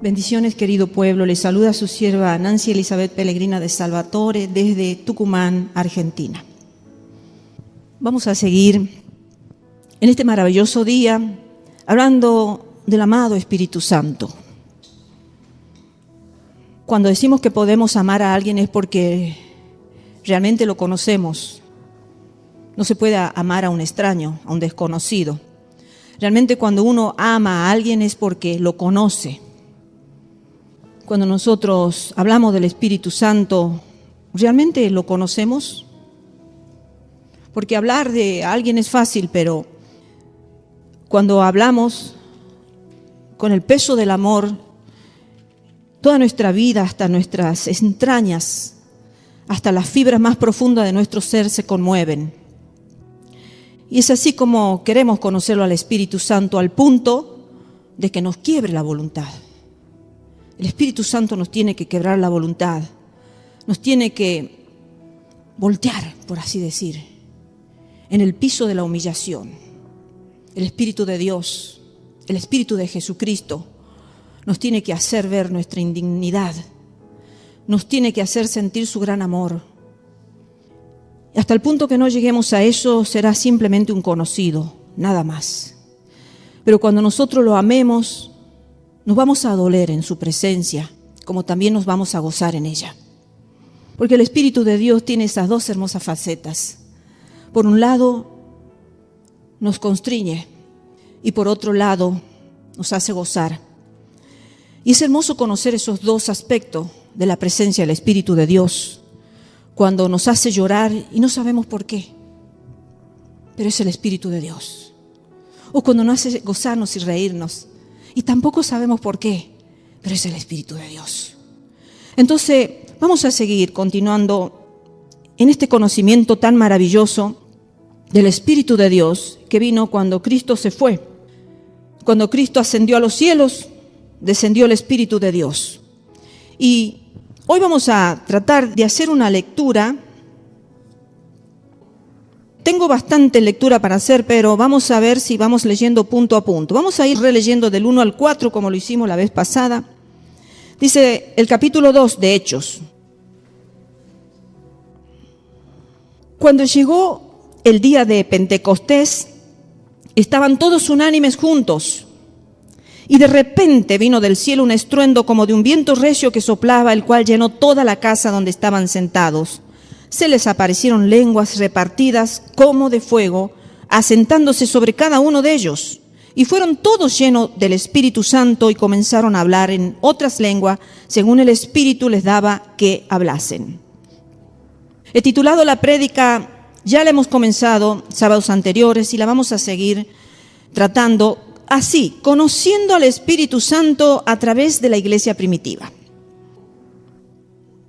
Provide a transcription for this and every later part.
Bendiciones, querido pueblo. Les saluda su sierva Nancy Elizabeth Pellegrina de Salvatore desde Tucumán, Argentina. Vamos a seguir en este maravilloso día hablando del amado Espíritu Santo. Cuando decimos que podemos amar a alguien es porque realmente lo conocemos. No se puede amar a un extraño, a un desconocido. Realmente cuando uno ama a alguien es porque lo conoce. Cuando nosotros hablamos del Espíritu Santo, ¿realmente lo conocemos? Porque hablar de alguien es fácil, pero cuando hablamos con el peso del amor, toda nuestra vida, hasta nuestras entrañas, hasta las fibras más profundas de nuestro ser se conmueven. Y es así como queremos conocerlo al Espíritu Santo, al punto de que nos quiebre la voluntad. El Espíritu Santo nos tiene que quebrar la voluntad, nos tiene que voltear, por así decir, en el piso de la humillación. El Espíritu de Dios, el Espíritu de Jesucristo, nos tiene que hacer ver nuestra indignidad, nos tiene que hacer sentir su gran amor. Y hasta el punto que no lleguemos a eso, será simplemente un conocido, nada más. Pero cuando nosotros lo amemos, nos vamos a doler en su presencia, como también nos vamos a gozar en ella. Porque el Espíritu de Dios tiene esas dos hermosas facetas. Por un lado, nos constriñe y por otro lado, nos hace gozar. Y es hermoso conocer esos dos aspectos de la presencia del Espíritu de Dios, cuando nos hace llorar y no sabemos por qué, pero es el Espíritu de Dios. O cuando nos hace gozarnos y reírnos, y tampoco sabemos por qué, pero es el Espíritu de Dios. Entonces, vamos a seguir continuando en este conocimiento tan maravilloso del Espíritu de Dios que vino cuando Cristo se fue. Cuando Cristo ascendió a los cielos, descendió el Espíritu de Dios. Y hoy vamos a tratar de hacer una lectura. Tengo bastante lectura para hacer, pero vamos a ver si vamos leyendo punto a punto. Vamos a ir releyendo del 1 al 4 como lo hicimos la vez pasada. Dice el capítulo 2 de Hechos. Cuando llegó el día de Pentecostés, estaban todos unánimes juntos. Y de repente vino del cielo un estruendo como de un viento recio que soplaba, el cual llenó toda la casa donde estaban sentados. Se les aparecieron lenguas repartidas como de fuego, asentándose sobre cada uno de ellos. Y fueron todos llenos del Espíritu Santo y comenzaron a hablar en otras lenguas, según el Espíritu les daba que hablasen. He titulado la prédica, ya la hemos comenzado sábados anteriores y la vamos a seguir tratando así, conociendo al Espíritu Santo a través de la iglesia primitiva.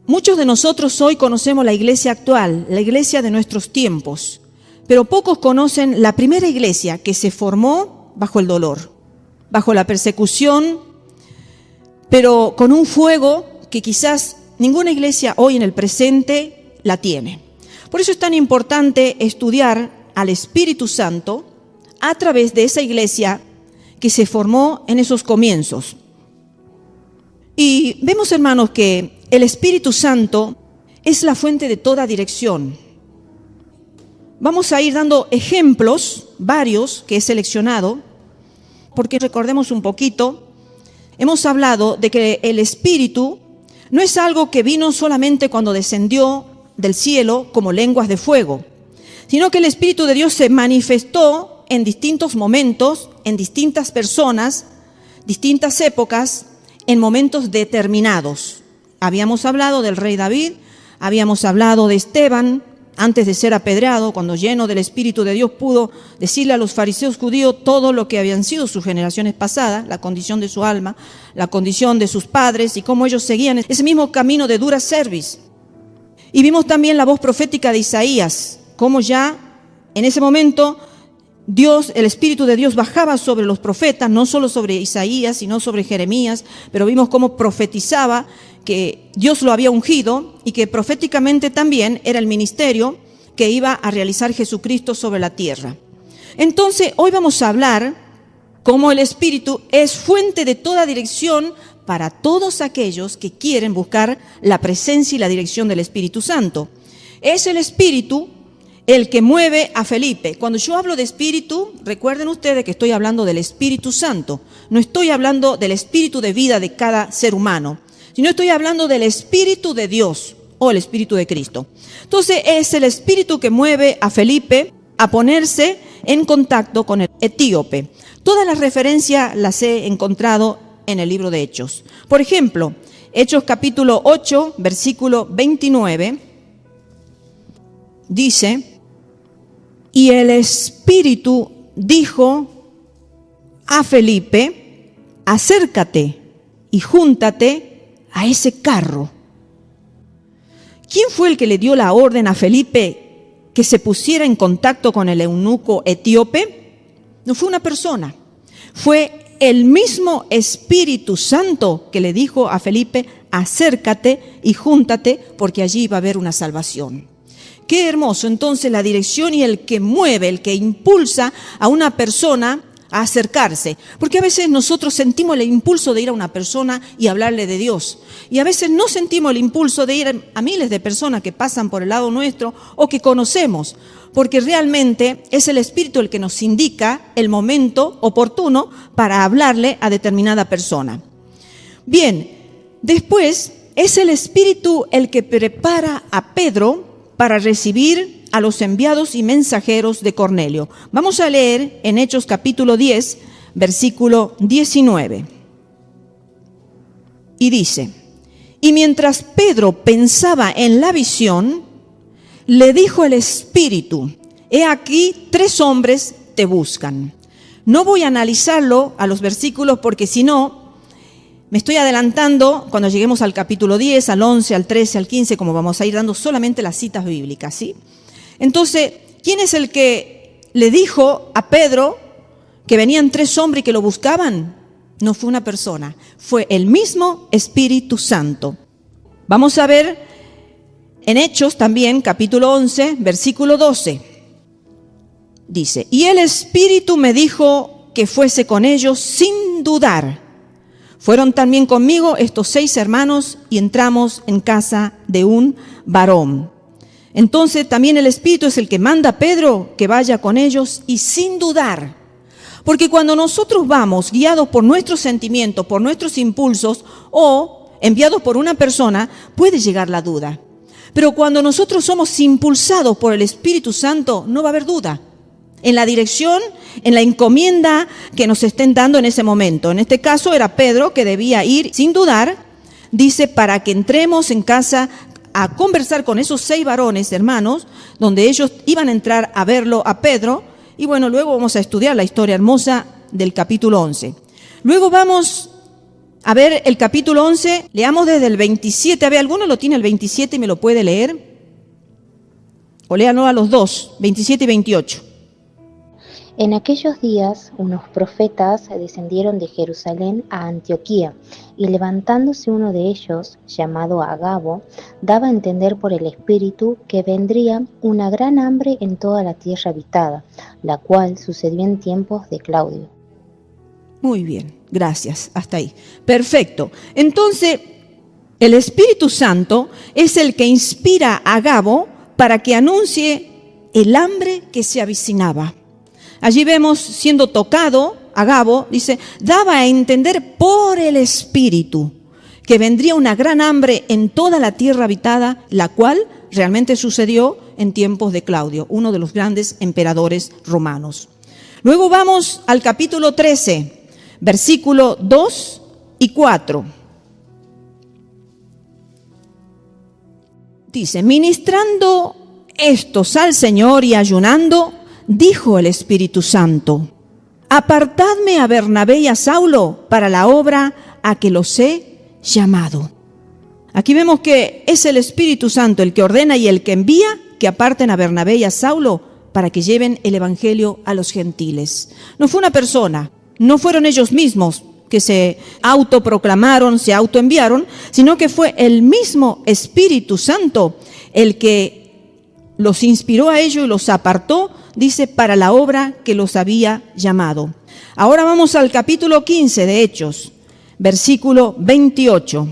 Muchos de nosotros hoy conocemos la iglesia actual, la iglesia de nuestros tiempos, pero pocos conocen la primera iglesia que se formó bajo el dolor, bajo la persecución, pero con un fuego que quizás ninguna iglesia hoy en el presente la tiene. Por eso es tan importante estudiar al Espíritu Santo a través de esa iglesia que se formó en esos comienzos. Y vemos, hermanos, que el Espíritu Santo es la fuente de toda dirección. Vamos a ir dando ejemplos, varios que he seleccionado, porque recordemos un poquito, hemos hablado de que el Espíritu no es algo que vino solamente cuando descendió del cielo como lenguas de fuego, sino que el Espíritu de Dios se manifestó en distintos momentos, en distintas personas, distintas épocas, en momentos determinados. Habíamos hablado del rey David, habíamos hablado de Esteban, antes de ser apedreado, cuando lleno del Espíritu de Dios pudo decirle a los fariseos judíos todo lo que habían sido sus generaciones pasadas, la condición de su alma, la condición de sus padres y cómo ellos seguían ese mismo camino de dura cerviz. Y vimos también la voz profética de Isaías, cómo ya en ese momento Dios, el Espíritu de Dios bajaba sobre los profetas, no solo sobre Isaías, sino sobre Jeremías, pero vimos cómo profetizaba que Dios lo había ungido y que proféticamente también era el ministerio que iba a realizar Jesucristo sobre la tierra. Entonces, hoy vamos a hablar cómo el Espíritu es fuente de toda dirección para todos aquellos que quieren buscar la presencia y la dirección del Espíritu Santo. Es el Espíritu el que mueve a Felipe. Cuando yo hablo de Espíritu, recuerden ustedes que estoy hablando del Espíritu Santo. No estoy hablando del Espíritu de vida de cada ser humano, sino estoy hablando del Espíritu de Dios o el Espíritu de Cristo. Entonces es el Espíritu que mueve a Felipe a ponerse en contacto con el etíope. Todas las referencias las he encontrado en el libro de Hechos. Por ejemplo, Hechos capítulo 8, versículo 29, dice: y el Espíritu dijo a Felipe, acércate y júntate a ese carro. ¿Quién fue el que le dio la orden a Felipe que se pusiera en contacto con el eunuco etíope? No fue una persona, fue el mismo Espíritu Santo que le dijo a Felipe, acércate y júntate, porque allí va a haber una salvación. Qué hermoso entonces la dirección y el que mueve, el que impulsa a una persona a acercarse. Porque a veces nosotros sentimos el impulso de ir a una persona y hablarle de Dios. Y a veces no sentimos el impulso de ir a miles de personas que pasan por el lado nuestro o que conocemos. Porque realmente es el Espíritu el que nos indica el momento oportuno para hablarle a determinada persona. Bien, después es el Espíritu el que prepara a Pedro para recibir a los enviados y mensajeros de Cornelio. Vamos a leer en Hechos capítulo 10, versículo 19. Y dice: y mientras Pedro pensaba en la visión, le dijo el Espíritu: he aquí 3 hombres te buscan. No voy a analizarlo a los versículos porque si no, me estoy adelantando cuando lleguemos al capítulo 10, al 11, al 13, al 15, como vamos a ir dando solamente las citas bíblicas, ¿sí? Entonces, ¿quién es el que le dijo a Pedro que venían 3 hombres y que lo buscaban? No fue una persona, fue el mismo Espíritu Santo. Vamos a ver en Hechos también, capítulo 11, versículo 12. Dice: y el Espíritu me dijo que fuese con ellos sin dudar. Fueron también conmigo estos 6 hermanos y entramos en casa de un varón. Entonces también el Espíritu es el que manda a Pedro que vaya con ellos y sin dudar. Porque cuando nosotros vamos guiados por nuestros sentimientos, por nuestros impulsos o enviados por una persona, puede llegar la duda. Pero cuando nosotros somos impulsados por el Espíritu Santo, no va a haber duda en la dirección, en la encomienda que nos estén dando en ese momento. En este caso era Pedro que debía ir sin dudar, dice, para que entremos en casa a conversar con esos 6 varones, hermanos, donde ellos iban a entrar a verlo a Pedro. Y bueno, luego vamos a estudiar la historia hermosa del capítulo 11. Luego vamos a ver el capítulo 11, leamos desde el 27. A ver, ¿alguno lo tiene el 27 y me lo puede leer? O léanlo a los 2, 27 y 28. En aquellos días, unos profetas descendieron de Jerusalén a Antioquía, y levantándose uno de ellos, llamado Agabo, daba a entender por el Espíritu que vendría una gran hambre en toda la tierra habitada, la cual sucedió en tiempos de Claudio. Muy bien, gracias, hasta ahí. Perfecto. Entonces, el Espíritu Santo es el que inspira a Agabo para que anuncie el hambre que se avecinaba. Allí vemos siendo tocado, Agabo, dice, daba a entender por el Espíritu que vendría una gran hambre en toda la tierra habitada, la cual realmente sucedió en tiempos de Claudio, uno de los grandes emperadores romanos. Luego vamos al capítulo 13, versículo 2 y 4. Dice: ministrando estos al Señor y ayunando, dijo el Espíritu Santo: apartadme a Bernabé y a Saulo para la obra a que los he llamado. Aquí vemos que es el Espíritu Santo el que ordena y el que envía que aparten a Bernabé y a Saulo para que lleven el evangelio a los gentiles. No fue una persona, no fueron ellos mismos que se autoproclamaron, se autoenviaron, sino que fue el mismo Espíritu Santo el que los inspiró a ellos y los apartó, dice, para la obra que los había llamado. Ahora vamos al capítulo 15 de Hechos, versículo 28.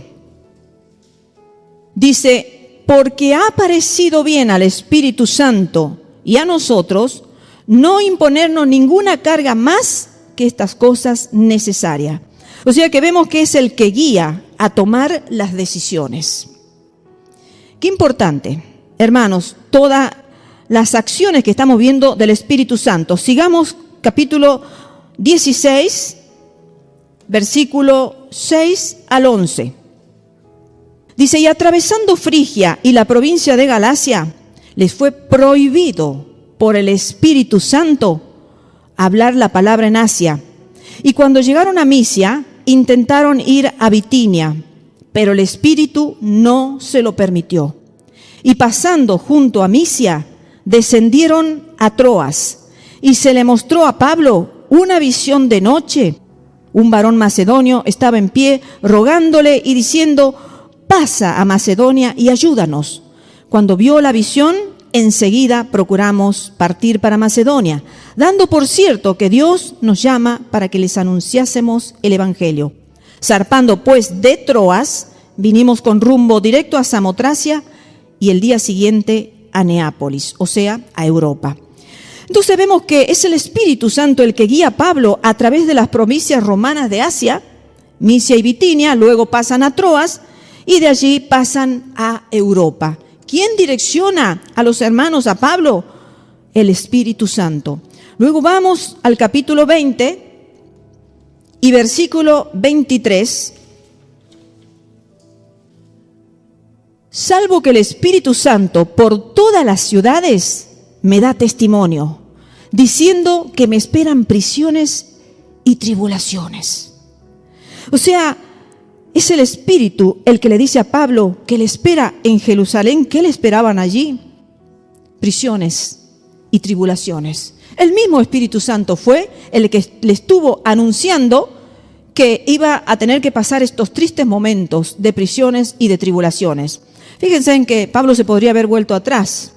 Dice, porque ha parecido bien al Espíritu Santo y a nosotros no imponernos ninguna carga más que estas cosas necesarias. O sea que vemos que es el que guía a tomar las decisiones. Qué importante, hermanos, todas las acciones que estamos viendo del Espíritu Santo. Sigamos capítulo 16, versículo 6 al 11. Dice, y atravesando Frigia y la provincia de Galacia, les fue prohibido por el Espíritu Santo hablar la palabra en Asia. Y cuando llegaron a Misia, intentaron ir a Bitinia, pero el Espíritu no se lo permitió. Y pasando junto a Misia, descendieron a Troas, y se le mostró a Pablo una visión de noche. Un varón macedonio estaba en pie, rogándole y diciendo, pasa a Macedonia y ayúdanos. Cuando vio la visión, enseguida procuramos partir para Macedonia, dando por cierto que Dios nos llama para que les anunciásemos el Evangelio. Zarpando pues de Troas, vinimos con rumbo directo a Samotracia y el día siguiente a Neápolis, o sea, a Europa. Entonces vemos que es el Espíritu Santo el que guía a Pablo a través de las provincias romanas de Asia, Misia y Bitinia, luego pasan a Troas y de allí pasan a Europa. ¿Quién direcciona a los hermanos, a Pablo? El Espíritu Santo. Luego vamos al capítulo 20 y versículo 23. Salvo que el Espíritu Santo por todas las ciudades me da testimonio, diciendo que me esperan prisiones y tribulaciones. O sea, es el Espíritu el que le dice a Pablo que le espera en Jerusalén. ¿Qué le esperaban allí? Prisiones y tribulaciones. El mismo Espíritu Santo fue el que le estuvo anunciando que iba a tener que pasar estos tristes momentos de prisiones y de tribulaciones. Fíjense en que Pablo se podría haber vuelto atrás,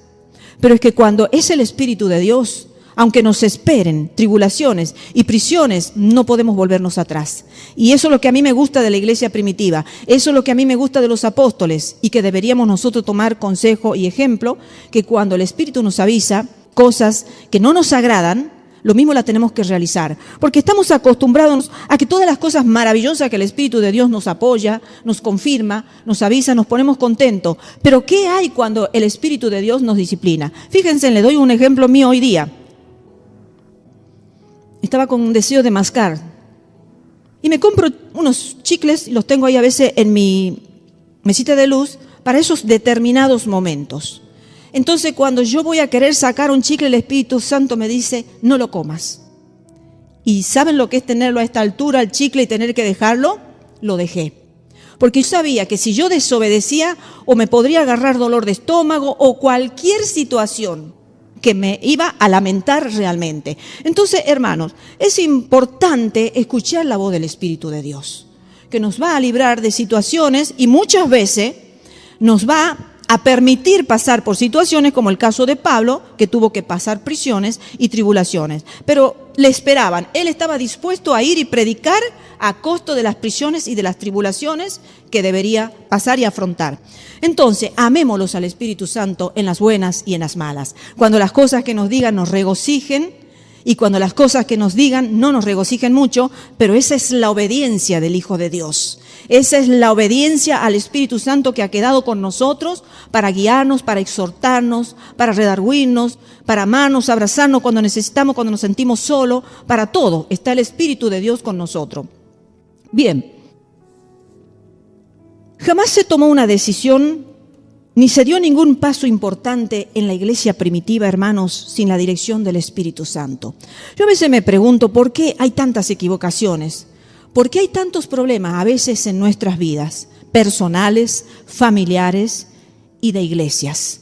pero es que cuando es el Espíritu de Dios, aunque nos esperen tribulaciones y prisiones, no podemos volvernos atrás. Y eso es lo que a mí me gusta de la iglesia primitiva, eso es lo que a mí me gusta de los apóstoles, y que deberíamos nosotros tomar consejo y ejemplo, que cuando el Espíritu nos avisa cosas que no nos agradan, lo mismo la tenemos que realizar, porque estamos acostumbrados a que todas las cosas maravillosas que el Espíritu de Dios nos apoya, nos confirma, nos avisa, nos ponemos contentos. Pero ¿qué hay cuando el Espíritu de Dios nos disciplina? Fíjense, le doy un ejemplo mío hoy día. Estaba con un deseo de mascar y me compro unos chicles y los tengo ahí a veces en mi mesita de luz para esos determinados momentos. Entonces, cuando yo voy a querer sacar un chicle, el Espíritu Santo me dice, no lo comas. ¿Y saben lo que es tenerlo a esta altura, el chicle, y tener que dejarlo? Lo dejé. Porque yo sabía que si yo desobedecía, o me podría agarrar dolor de estómago, o cualquier situación que me iba a lamentar realmente. Entonces, hermanos, es importante escuchar la voz del Espíritu de Dios, que nos va a librar de situaciones y muchas veces nos va a permitir pasar por situaciones como el caso de Pablo, que tuvo que pasar prisiones y tribulaciones. Pero le esperaban, él estaba dispuesto a ir y predicar a costo de las prisiones y de las tribulaciones que debería pasar y afrontar. Entonces, amémoslos al Espíritu Santo en las buenas y en las malas. Cuando las cosas que nos digan nos regocijen, y cuando las cosas que nos digan no nos regocijen mucho, pero esa es la obediencia del Hijo de Dios. Esa es la obediencia al Espíritu Santo que ha quedado con nosotros para guiarnos, para exhortarnos, para redarguirnos, para amarnos, abrazarnos cuando necesitamos, cuando nos sentimos solos. Para todo está el Espíritu de Dios con nosotros. Bien, jamás se tomó una decisión ni se dio ningún paso importante en la iglesia primitiva, hermanos, sin la dirección del Espíritu Santo. Yo a veces me pregunto por qué hay tantas equivocaciones, por qué hay tantos problemas a veces en nuestras vidas, personales, familiares y de iglesias.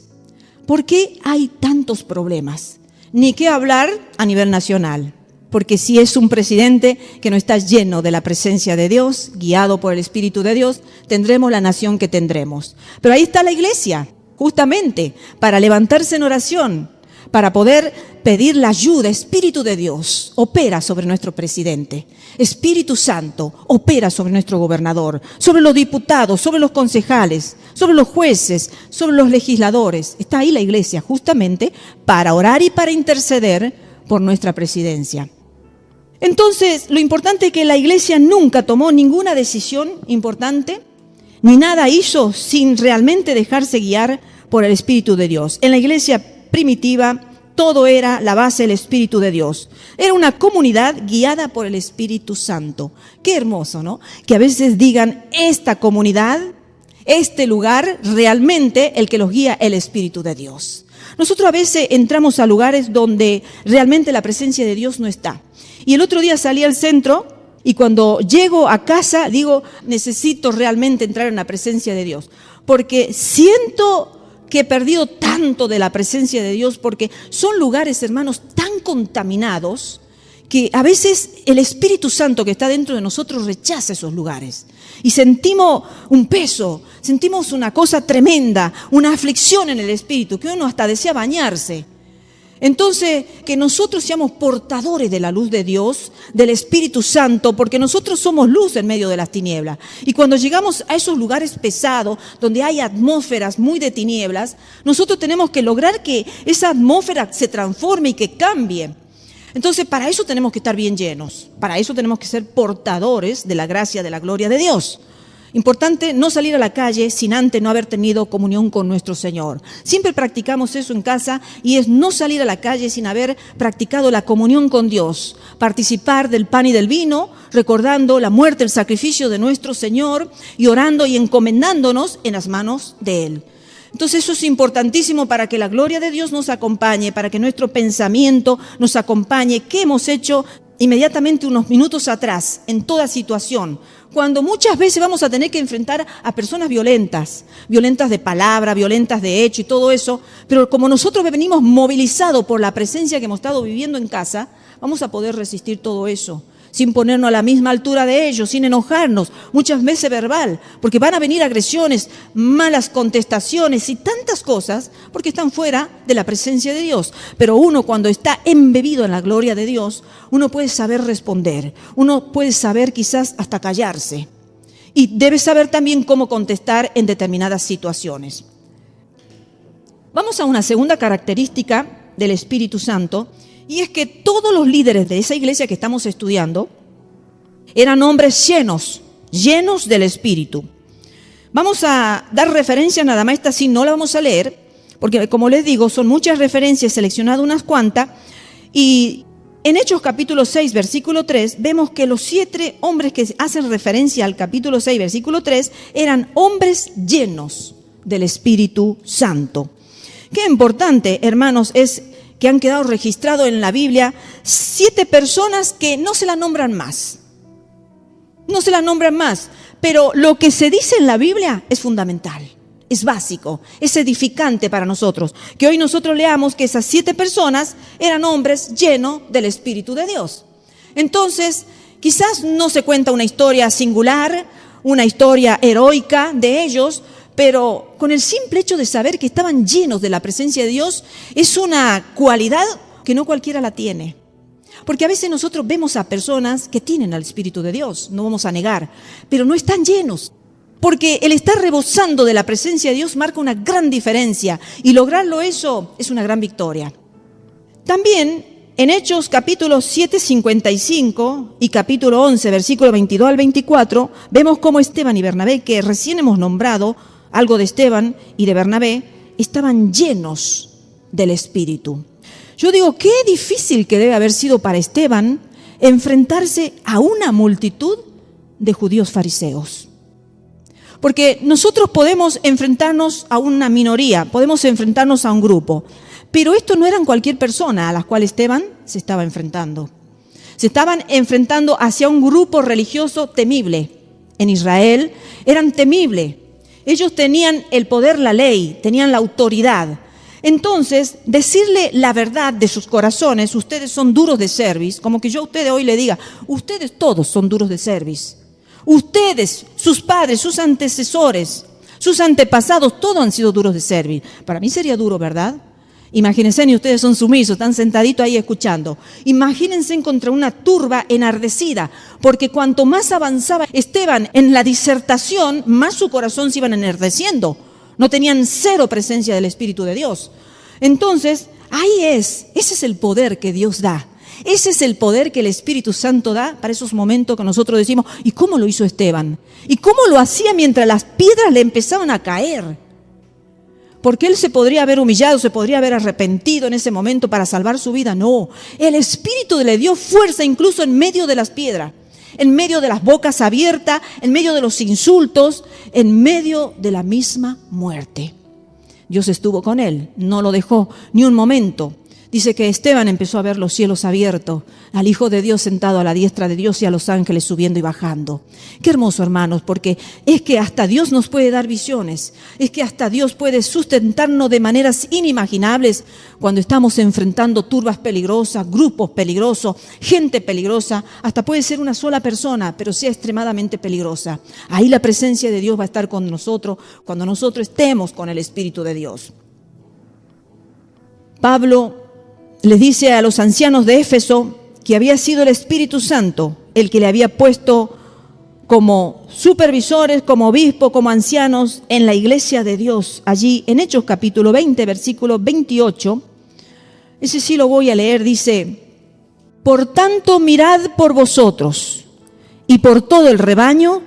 ¿Por qué hay tantos problemas? Ni qué hablar a nivel nacional, porque si es un presidente que no está lleno de la presencia de Dios, guiado por el Espíritu de Dios, tendremos la nación que tendremos. Pero ahí está la iglesia, justamente, para levantarse en oración, para poder pedir la ayuda. Espíritu de Dios, opera sobre nuestro presidente. Espíritu Santo, opera sobre nuestro gobernador, sobre los diputados, sobre los concejales, sobre los jueces, sobre los legisladores. Está ahí la iglesia justamente para orar y para interceder por nuestra presidencia. Entonces, lo importante es que la iglesia nunca tomó ninguna decisión importante, ni nada hizo sin realmente dejarse guiar por el Espíritu de Dios. En la iglesia primitiva, todo era la base del Espíritu de Dios. Era una comunidad guiada por el Espíritu Santo. Qué hermoso, ¿no? Que a veces digan, esta comunidad, este lugar, realmente el que los guía el Espíritu de Dios. Nosotros a veces entramos a lugares donde realmente la presencia de Dios no está. Y el otro día salí al centro y cuando llego a casa digo, necesito realmente entrar en la presencia de Dios. Porque siento que he perdido tanto de la presencia de Dios, porque son lugares, hermanos, tan contaminados que a veces el Espíritu Santo que está dentro de nosotros rechaza esos lugares. Y sentimos un peso, sentimos una cosa tremenda, una aflicción en el Espíritu, que uno hasta desea bañarse. Entonces, que nosotros seamos portadores de la luz de Dios, del Espíritu Santo, porque nosotros somos luz en medio de las tinieblas. Y cuando llegamos a esos lugares pesados, donde hay atmósferas muy de tinieblas, nosotros tenemos que lograr que esa atmósfera se transforme y que cambie. Entonces, para eso tenemos que estar bien llenos. Para eso tenemos que ser portadores de la gracia, de la gloria de Dios. Importante no salir a la calle sin antes no haber tenido comunión con nuestro Señor. Siempre practicamos eso en casa y es no salir a la calle sin haber practicado la comunión con Dios. Participar del pan y del vino, recordando la muerte, el sacrificio de nuestro Señor y orando y encomendándonos en las manos de Él. Entonces eso es importantísimo para que la gloria de Dios nos acompañe, para que nuestro pensamiento nos acompañe. ¿Qué hemos hecho inmediatamente unos minutos atrás en toda situación? Cuando muchas veces vamos a tener que enfrentar a personas violentas de palabra, violentas de hecho y todo eso, pero como nosotros venimos movilizados por la presencia que hemos estado viviendo en casa, vamos a poder resistir todo eso, sin ponernos a la misma altura de ellos, sin enojarnos, muchas veces verbal, porque van a venir agresiones, malas contestaciones y tantas cosas, porque están fuera de la presencia de Dios. Pero uno cuando está embebido en la gloria de Dios, uno puede saber responder, uno puede saber quizás hasta callarse, y debe saber también cómo contestar en determinadas situaciones. Vamos a una segunda característica del Espíritu Santo, y es que todos los líderes de esa iglesia que estamos estudiando eran hombres llenos del Espíritu. Vamos a dar referencia nada más, esta sí no la vamos a leer, porque como les digo, son muchas referencias, seleccionado unas cuantas, y en Hechos capítulo 6, versículo 3, vemos que los 7 hombres que hacen referencia al capítulo 6, versículo 3, eran hombres llenos del Espíritu Santo. Qué importante, hermanos, es que han quedado registrados en la Biblia 7 personas que no se la nombran más. No se la nombran más, pero lo que se dice en la Biblia es fundamental, es básico, es edificante para nosotros. Que hoy nosotros leamos que esas 7 personas eran hombres llenos del Espíritu de Dios. Entonces, quizás no se cuenta una historia singular, una historia heroica de ellos, pero con el simple hecho de saber que estaban llenos de la presencia de Dios, es una cualidad que no cualquiera la tiene. Porque a veces nosotros vemos a personas que tienen al Espíritu de Dios, no vamos a negar, pero no están llenos. Porque el estar rebosando de la presencia de Dios marca una gran diferencia, y lograrlo eso es una gran victoria. También en Hechos capítulo 7, 55 y capítulo 11, versículo 22 al 24, vemos cómo Esteban y Bernabé, que recién hemos nombrado algo de Esteban y de Bernabé, estaban llenos del Espíritu. Yo digo, qué difícil que debe haber sido para Esteban enfrentarse a una multitud de judíos fariseos. Porque nosotros podemos enfrentarnos a una minoría, podemos enfrentarnos a un grupo, pero estos no eran cualquier persona a las cuales Esteban se estaba enfrentando. Se estaban enfrentando hacia un grupo religioso temible. En Israel eran temibles. Ellos tenían el poder, la ley, tenían la autoridad. Entonces, decirle la verdad de sus corazones, ustedes son duros de cerviz, como que yo a ustedes hoy le diga, ustedes todos son duros de cerviz. Ustedes, sus padres, sus antecesores, sus antepasados, todos han sido duros de cerviz. Para mí sería duro, ¿verdad? Imagínense, y ustedes son sumisos, están sentaditos ahí escuchando. Imagínense contra una turba enardecida, porque cuanto más avanzaba Esteban en la disertación, más su corazón se iba enardeciendo. No tenían cero presencia del Espíritu de Dios. Entonces, ese es el poder que Dios da. Ese es el poder que el Espíritu Santo da para esos momentos que nosotros decimos, ¿y cómo lo hizo Esteban? ¿Y cómo lo hacía mientras las piedras le empezaban a caer? Porque él se podría haber humillado, se podría haber arrepentido en ese momento para salvar su vida. No, el Espíritu le dio fuerza incluso en medio de las piedras, en medio de las bocas abiertas, en medio de los insultos, en medio de la misma muerte. Dios estuvo con él, no lo dejó ni un momento. Dice que Esteban empezó a ver los cielos abiertos, al Hijo de Dios sentado a la diestra de Dios y a los ángeles subiendo y bajando. Qué hermoso, hermanos, porque es que hasta Dios nos puede dar visiones, es que hasta Dios puede sustentarnos de maneras inimaginables cuando estamos enfrentando turbas peligrosas, grupos peligrosos, gente peligrosa, hasta puede ser una sola persona, pero sea extremadamente peligrosa. Ahí la presencia de Dios va a estar con nosotros cuando nosotros estemos con el Espíritu de Dios. Pablo les dice a los ancianos de Éfeso que había sido el Espíritu Santo el que le había puesto como supervisores, como obispos, como ancianos en la iglesia de Dios. Allí en Hechos capítulo 20, versículo 28, ese sí lo voy a leer, dice: por tanto mirad por vosotros y por todo el rebaño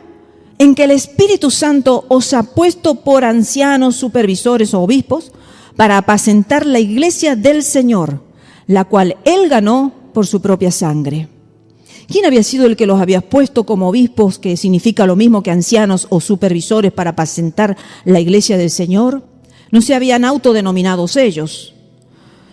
en que el Espíritu Santo os ha puesto por ancianos, supervisores o obispos para apacentar la iglesia del Señor, la cual él ganó por su propia sangre. ¿Quién había sido el que los había puesto como obispos, que significa lo mismo que ancianos o supervisores, para apacentar la iglesia del Señor? No se habían autodenominados ellos,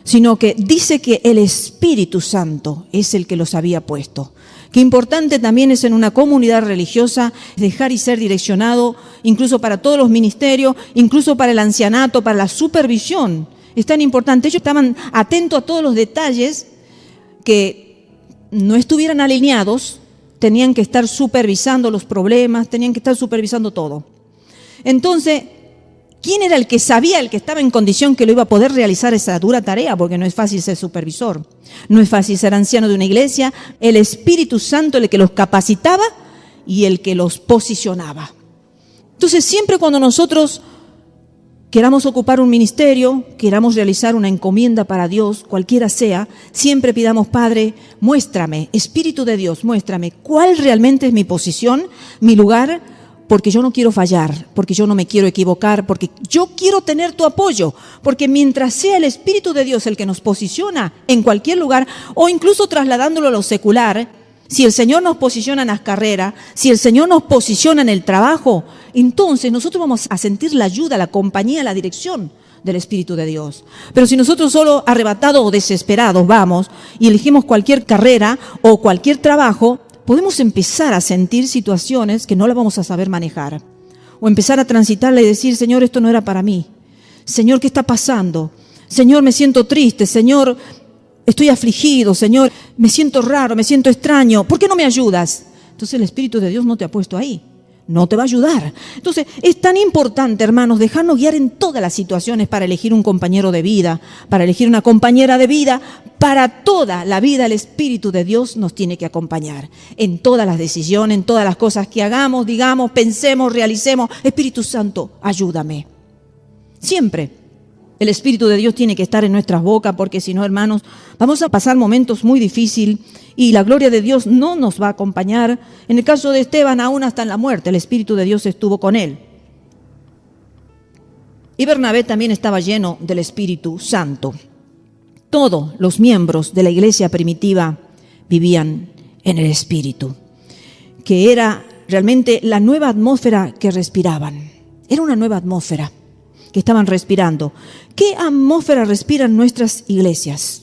sino que dice que el Espíritu Santo es el que los había puesto. Qué importante también es en una comunidad religiosa dejar y ser direccionado, incluso para todos los ministerios, incluso para el ancianato, para la supervisión. Es tan importante. Ellos estaban atentos a todos los detalles que no estuvieran alineados, tenían que estar supervisando los problemas, tenían que estar supervisando todo. Entonces, ¿quién era el que sabía, el que estaba en condición que lo iba a poder realizar esa dura tarea? Porque no es fácil ser supervisor, no es fácil ser anciano de una iglesia. El Espíritu Santo, el que los capacitaba y el que los posicionaba. Entonces, siempre cuando nosotros queramos ocupar un ministerio, queramos realizar una encomienda para Dios, cualquiera sea, siempre pidamos: Padre, muéstrame, Espíritu de Dios, muéstrame cuál realmente es mi posición, mi lugar, porque yo no quiero fallar, porque yo no me quiero equivocar, porque yo quiero tener tu apoyo, porque mientras sea el Espíritu de Dios el que nos posiciona en cualquier lugar, o incluso trasladándolo a lo secular, si el Señor nos posiciona en las carreras, si el Señor nos posiciona en el trabajo, entonces nosotros vamos a sentir la ayuda, la compañía, la dirección del Espíritu de Dios. Pero si nosotros solo arrebatados o desesperados vamos y elegimos cualquier carrera o cualquier trabajo, podemos empezar a sentir situaciones que no las vamos a saber manejar. O empezar a transitarla y decir: Señor, esto no era para mí. Señor, ¿qué está pasando? Señor, me siento triste. Señor, estoy afligido. Señor, me siento raro, me siento extraño. ¿Por qué no me ayudas? Entonces el Espíritu de Dios no te ha puesto ahí. No te va a ayudar. Entonces es tan importante, hermanos, dejarnos guiar en todas las situaciones para elegir un compañero de vida, para elegir una compañera de vida. Para toda la vida el Espíritu de Dios nos tiene que acompañar. En todas las decisiones, en todas las cosas que hagamos, digamos, pensemos, realicemos. Espíritu Santo, ayúdame. Siempre el Espíritu de Dios tiene que estar en nuestras bocas, porque si no, hermanos, vamos a pasar momentos muy difíciles y la gloria de Dios no nos va a acompañar. En el caso de Esteban, aún hasta en la muerte, el Espíritu de Dios estuvo con él. Y Bernabé también estaba lleno del Espíritu Santo. Todos los miembros de la iglesia primitiva vivían en el Espíritu, que era realmente la nueva atmósfera que respiraban. Era una nueva atmósfera que estaban respirando. ¿Qué atmósfera respiran nuestras iglesias?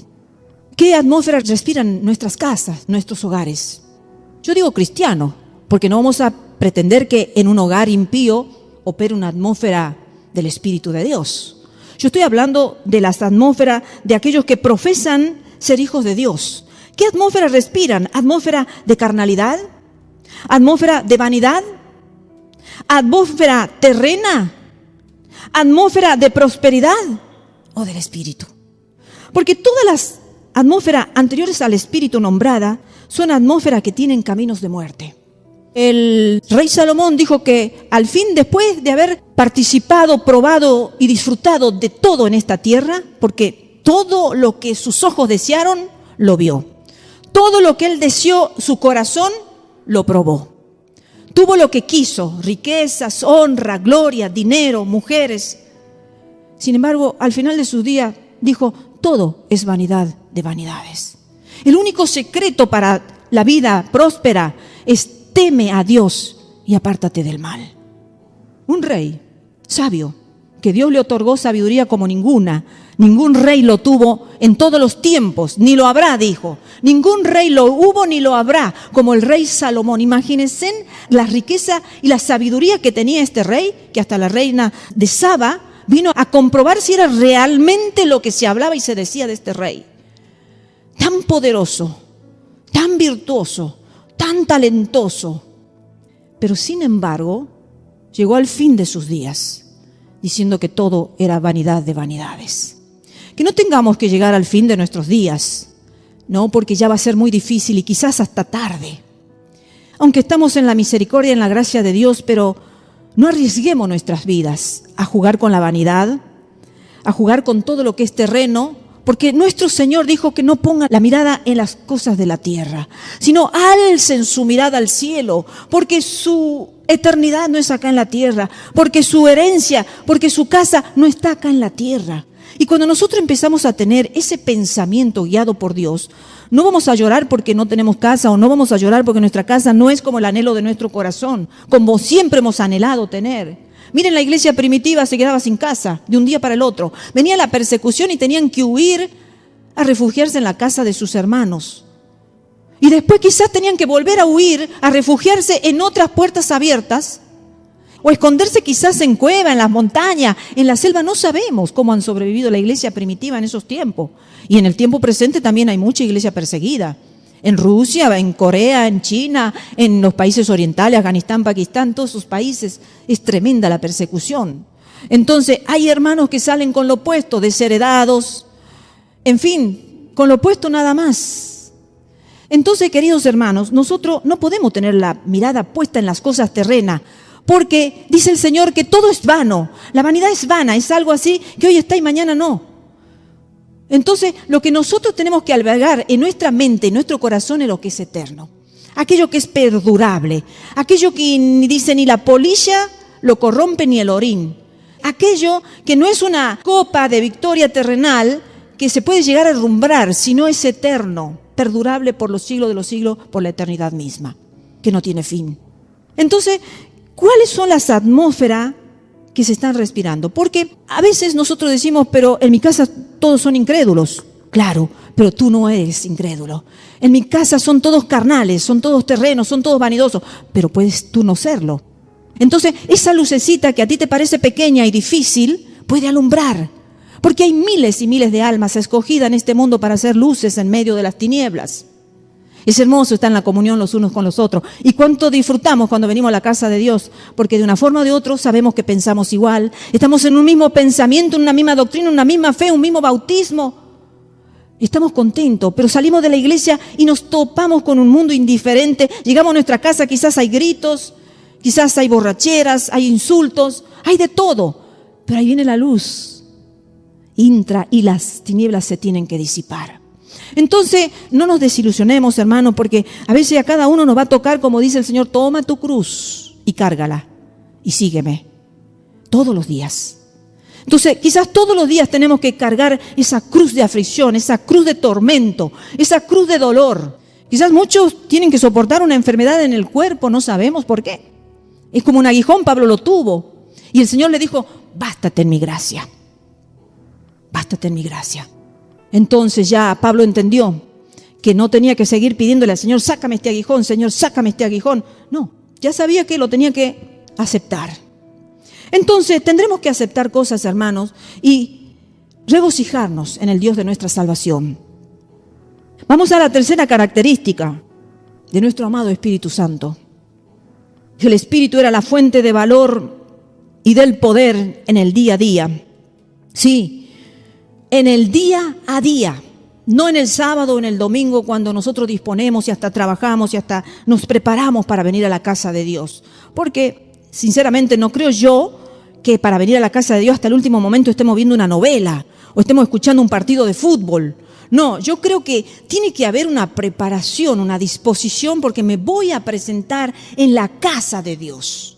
¿Qué atmósfera respiran nuestras casas, nuestros hogares? Yo digo cristiano, porque no vamos a pretender que en un hogar impío opere una atmósfera del Espíritu de Dios. Yo estoy hablando de las atmósferas de aquellos que profesan ser hijos de Dios. ¿Qué atmósfera respiran? ¿Atmósfera de carnalidad? ¿Atmósfera de vanidad? ¿Atmósfera terrena? ¿Atmósfera de prosperidad o del Espíritu? Porque todas las atmósferas anteriores al espíritu nombrada son atmósferas que tienen caminos de muerte. El rey Salomón dijo que al fin, después de haber participado, probado y disfrutado de todo en esta tierra, porque todo lo que sus ojos desearon, lo vio. Todo lo que él deseó, su corazón, lo probó. Tuvo lo que quiso, riquezas, honra, gloria, dinero, mujeres. Sin embargo, al final de sus días, dijo, todo es vanidad de vanidades. El único secreto para la vida próspera es teme a Dios y apártate del mal. Un rey sabio, que Dios le otorgó sabiduría como ninguna. Ningún rey lo tuvo en todos los tiempos, ni lo habrá, dijo. Ningún rey lo hubo ni lo habrá, como el rey Salomón. Imagínense la riqueza y la sabiduría que tenía este rey, que hasta la reina de Saba vino a comprobar si era realmente lo que se hablaba y se decía de este rey. Tan poderoso, tan virtuoso, tan talentoso, pero sin embargo llegó al fin de sus días, diciendo que todo era vanidad de vanidades. Que no tengamos que llegar al fin de nuestros días, no, porque ya va a ser muy difícil y quizás hasta tarde. Aunque estamos en la misericordia y en la gracia de Dios, pero no arriesguemos nuestras vidas a jugar con la vanidad, a jugar con todo lo que es terreno, porque nuestro Señor dijo que no pongan la mirada en las cosas de la tierra, sino alcen su mirada al cielo, porque su eternidad no es acá en la tierra, porque su herencia, porque su casa no está acá en la tierra. Y cuando nosotros empezamos a tener ese pensamiento guiado por Dios, no vamos a llorar porque no tenemos casa, o no vamos a llorar porque nuestra casa no es como el anhelo de nuestro corazón, como siempre hemos anhelado tener. Miren, la iglesia primitiva se quedaba sin casa de un día para el otro. Venía la persecución y tenían que huir a refugiarse en la casa de sus hermanos. Y después quizás tenían que volver a huir, a refugiarse en otras puertas abiertas, o esconderse quizás en cueva, en las montañas, en la selva. No sabemos cómo han sobrevivido la iglesia primitiva en esos tiempos. Y en el tiempo presente también hay mucha iglesia perseguida. En Rusia, en Corea, en China, en los países orientales, Afganistán, Pakistán, todos esos países, es tremenda la persecución. Entonces, hay hermanos que salen con lo opuesto, desheredados, en fin, con lo opuesto nada más. Entonces, queridos hermanos, nosotros no podemos tener la mirada puesta en las cosas terrenas, porque dice el Señor que todo es vano. La vanidad es vana, es algo así que hoy está y mañana no. Entonces, lo que nosotros tenemos que albergar en nuestra mente, en nuestro corazón, es lo que es eterno. Aquello que es perdurable. Aquello que ni dice ni la polilla lo corrompe ni el orín. Aquello que no es una copa de victoria terrenal que se puede llegar a derrumbar, sino es eterno, perdurable por los siglos de los siglos, por la eternidad misma, que no tiene fin. Entonces, ¿cuáles son las atmósferas que se están respirando? Porque a veces nosotros decimos, pero en mi casa todos son incrédulos. Claro, pero tú no eres incrédulo. En mi casa son todos carnales, son todos terrenos, son todos vanidosos, pero puedes tú no serlo. Entonces, esa lucecita que a ti te parece pequeña y difícil, puede alumbrar. Porque hay miles y miles de almas escogidas en este mundo para hacer luces en medio de las tinieblas. Es hermoso estar en la comunión los unos con los otros. Y cuánto disfrutamos cuando venimos a la casa de Dios, porque de una forma o de otra sabemos que pensamos igual, estamos en un mismo pensamiento, en una misma doctrina, una misma fe, un mismo bautismo. Estamos contentos, pero salimos de la iglesia y nos topamos con un mundo indiferente. Llegamos a nuestra casa, quizás hay gritos, quizás hay borracheras, hay insultos, hay de todo. Pero ahí viene la luz, entra y las tinieblas se tienen que disipar. Entonces, no nos desilusionemos, hermanos, porque a veces a cada uno nos va a tocar, como dice el Señor, toma tu cruz y cárgala y sígueme. Todos los días. Entonces, quizás todos los días tenemos que cargar esa cruz de aflicción, esa cruz de tormento, esa cruz de dolor. Quizás muchos tienen que soportar una enfermedad en el cuerpo, no sabemos por qué. Es como un aguijón, Pablo lo tuvo. Y el Señor le dijo, bástate en mi gracia. Bástate en mi gracia. Entonces ya Pablo entendió que no tenía que seguir pidiéndole al Señor, sácame este aguijón, Señor, sácame este aguijón. No, ya sabía que lo tenía que aceptar. Entonces tendremos que aceptar cosas, hermanos, y regocijarnos en el Dios de nuestra salvación. Vamos a la tercera característica de nuestro amado Espíritu Santo. El Espíritu era la fuente de valor y del poder en el día a día. Sí, en el día a día. No en el sábado o en el domingo cuando nosotros disponemos y hasta trabajamos y hasta nos preparamos para venir a la casa de Dios. Porque, sinceramente, no creo yo que para venir a la casa de Dios hasta el último momento estemos viendo una novela o estemos escuchando un partido de fútbol. No, yo creo que tiene que haber una preparación, una disposición, porque me voy a presentar en la casa de Dios.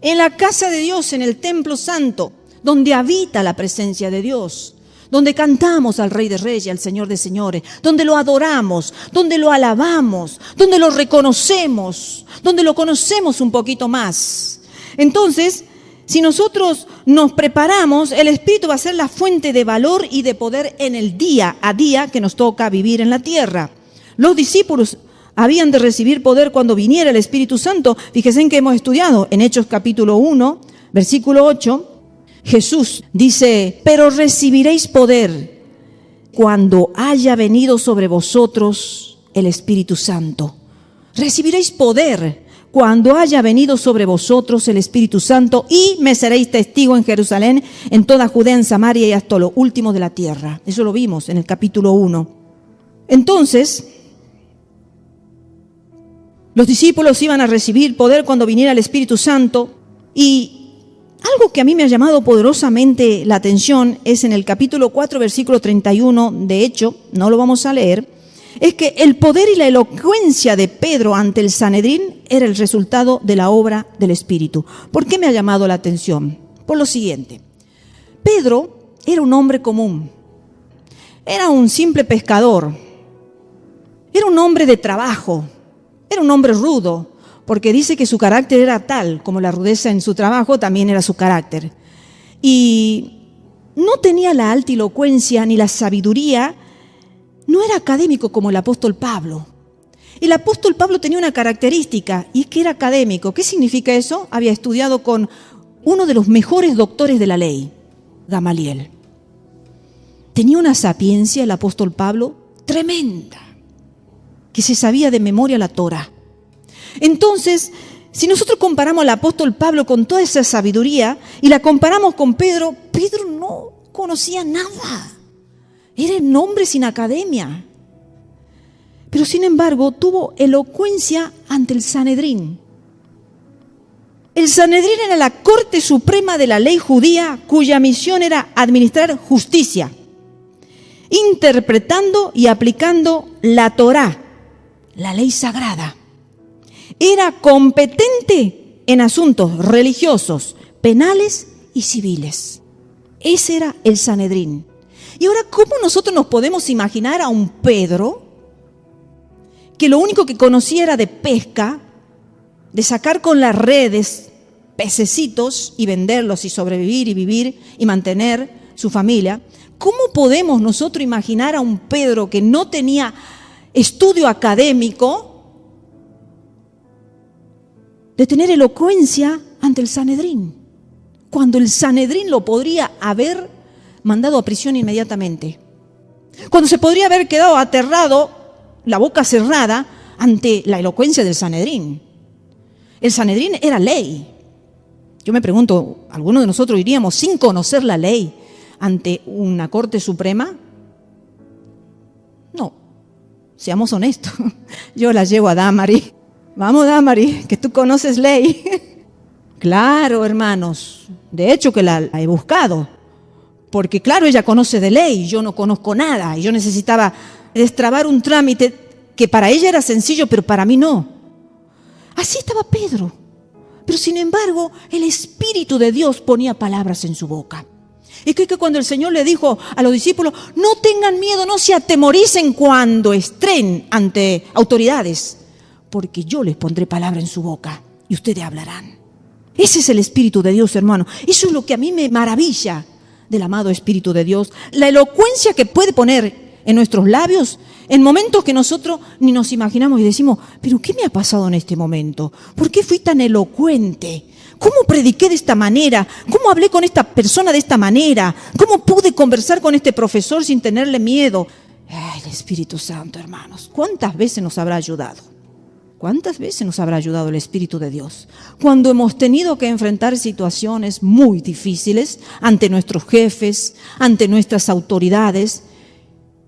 En la casa de Dios, en el templo santo, donde habita la presencia de Dios. Donde cantamos al Rey de Reyes y al Señor de Señores, donde lo adoramos, donde lo alabamos, donde lo reconocemos, donde lo conocemos un poquito más. Entonces, si nosotros nos preparamos, el Espíritu va a ser la fuente de valor y de poder en el día a día que nos toca vivir en la tierra. Los discípulos habían de recibir poder cuando viniera el Espíritu Santo. Fíjense en que hemos estudiado en Hechos capítulo 1, versículo 8. Jesús dice, pero recibiréis poder cuando haya venido sobre vosotros el Espíritu Santo. Recibiréis poder cuando haya venido sobre vosotros el Espíritu Santo y me seréis testigo en Jerusalén, en toda Judea, en Samaria y hasta lo último de la tierra. Eso lo vimos en el capítulo 1. Entonces, los discípulos iban a recibir poder cuando viniera el Espíritu Santo y algo que a mí me ha llamado poderosamente la atención es en el capítulo 4, versículo 31, de hecho, no lo vamos a leer, es que el poder y la elocuencia de Pedro ante el Sanedrín era el resultado de la obra del Espíritu. ¿Por qué me ha llamado la atención? Por lo siguiente, Pedro era un hombre común, era un simple pescador, era un hombre de trabajo, era un hombre rudo, porque dice que su carácter era tal, como la rudeza en su trabajo también era su carácter. Y no tenía la alta elocuencia ni la sabiduría, no era académico como el apóstol Pablo. El apóstol Pablo tenía una característica, y es que era académico. ¿Qué significa eso? Había estudiado con uno de los mejores doctores de la ley, Gamaliel. Tenía una sapiencia el apóstol Pablo tremenda, que se sabía de memoria la Torá. Entonces, si nosotros comparamos al apóstol Pablo con toda esa sabiduría y la comparamos con Pedro, Pedro no conocía nada. Era un hombre sin academia. Pero sin embargo, tuvo elocuencia ante el Sanedrín. El Sanedrín era la corte suprema de la ley judía, cuya misión era administrar justicia, interpretando y aplicando la Torá, la ley sagrada. Era competente en asuntos religiosos, penales y civiles. Ese era el Sanedrín. Y ahora, ¿cómo nosotros nos podemos imaginar a un Pedro que lo único que conocía era de pesca, de sacar con las redes pececitos y venderlos y sobrevivir y vivir y mantener su familia? ¿Cómo podemos nosotros imaginar a un Pedro que no tenía estudio académico de tener elocuencia ante el Sanedrín, cuando el Sanedrín lo podría haber mandado a prisión inmediatamente? Cuando se podría haber quedado aterrado, la boca cerrada, ante la elocuencia del Sanedrín. El Sanedrín era ley. Yo me pregunto, ¿alguno de nosotros iríamos sin conocer la ley ante una Corte Suprema? No, seamos honestos. Yo la llevo a Damari. Vamos, Damari, que tú conoces ley. Claro, hermanos. De hecho que la he buscado. Porque claro, ella conoce de ley, yo no conozco nada. Y yo necesitaba destrabar un trámite que para ella era sencillo, pero para mí no. Así estaba Pedro. Pero sin embargo, el Espíritu de Dios ponía palabras en su boca. Es que cuando el Señor le dijo a los discípulos, no tengan miedo, no se atemoricen cuando estén ante autoridades, porque yo les pondré palabra en su boca y ustedes hablarán. Ese es el Espíritu de Dios, hermano. Eso es lo que a mí me maravilla del amado Espíritu de Dios. La elocuencia que puede poner en nuestros labios en momentos que nosotros ni nos imaginamos y decimos, pero ¿qué me ha pasado en este momento? ¿Por qué fui tan elocuente? ¿Cómo prediqué de esta manera? ¿Cómo hablé con esta persona de esta manera? ¿Cómo pude conversar con este profesor sin tenerle miedo? Ay, el Espíritu Santo, hermanos, ¿cuántas veces nos habrá ayudado? ¿Cuántas veces nos habrá ayudado el Espíritu de Dios? Cuando hemos tenido que enfrentar situaciones muy difíciles ante nuestros jefes, ante nuestras autoridades,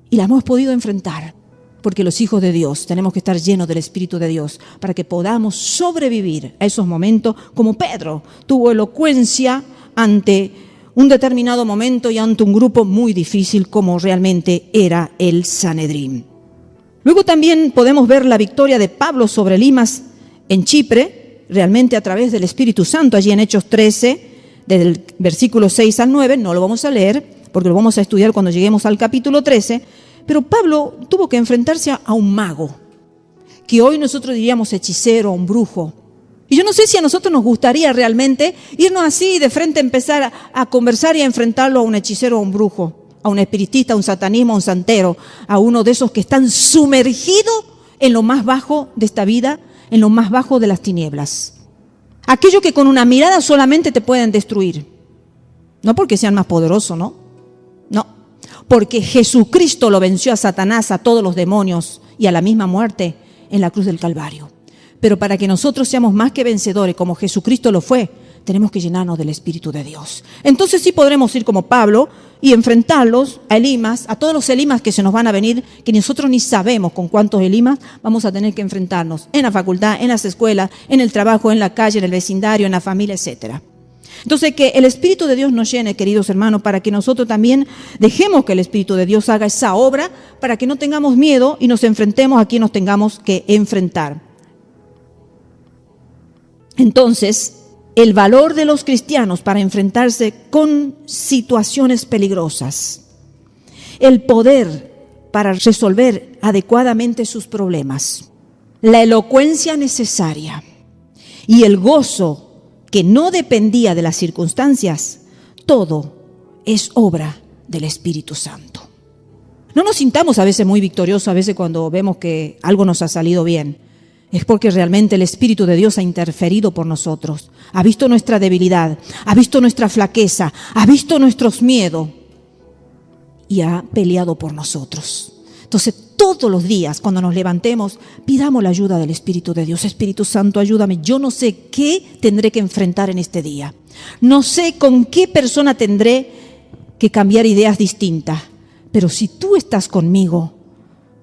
y las hemos podido enfrentar, porque los hijos de Dios tenemos que estar llenos del Espíritu de Dios para que podamos sobrevivir a esos momentos, como Pedro tuvo elocuencia ante un determinado momento y ante un grupo muy difícil como realmente era el Sanedrín. Luego también podemos ver la victoria de Pablo sobre Elimas en Chipre, realmente a través del Espíritu Santo, allí en Hechos 13, del versículo 6 al 9, no lo vamos a leer, porque lo vamos a estudiar cuando lleguemos al capítulo 13, pero Pablo tuvo que enfrentarse a un mago, que hoy nosotros diríamos hechicero, un brujo. Y yo no sé si a nosotros nos gustaría realmente irnos así de frente a empezar a conversar y a enfrentarlo a un hechicero o a un brujo, a un espiritista, a un satanismo, a un santero, a uno de esos que están sumergidos en lo más bajo de esta vida, en lo más bajo de las tinieblas. Aquellos que con una mirada solamente te pueden destruir. No porque sean más poderosos, ¿no? No, porque Jesucristo lo venció a Satanás, a todos los demonios y a la misma muerte en la cruz del Calvario. Pero para que nosotros seamos más que vencedores, como Jesucristo lo fue, tenemos que llenarnos del Espíritu de Dios. Entonces sí podremos ir como Pablo y enfrentarlos a Elimas, a todos los Elimas que se nos van a venir, que nosotros ni sabemos con cuántos Elimas vamos a tener que enfrentarnos en la facultad, en las escuelas, en el trabajo, en la calle, en el vecindario, en la familia, etc. Entonces que el Espíritu de Dios nos llene, queridos hermanos, para que nosotros también dejemos que el Espíritu de Dios haga esa obra, para que no tengamos miedo y nos enfrentemos a quien nos tengamos que enfrentar. Entonces, el valor de los cristianos para enfrentarse con situaciones peligrosas, el poder para resolver adecuadamente sus problemas, la elocuencia necesaria y el gozo que no dependía de las circunstancias, todo es obra del Espíritu Santo. No nos sintamos a veces muy victoriosos, a veces cuando vemos que algo nos ha salido bien. Es porque realmente el Espíritu de Dios ha interferido por nosotros, ha visto nuestra debilidad, ha visto nuestra flaqueza, ha visto nuestros miedos y ha peleado por nosotros. Entonces, todos los días cuando nos levantemos, pidamos la ayuda del Espíritu de Dios. Espíritu Santo, ayúdame. Yo no sé qué tendré que enfrentar en este día. No sé con qué persona tendré que cambiar ideas distintas. Pero si tú estás conmigo,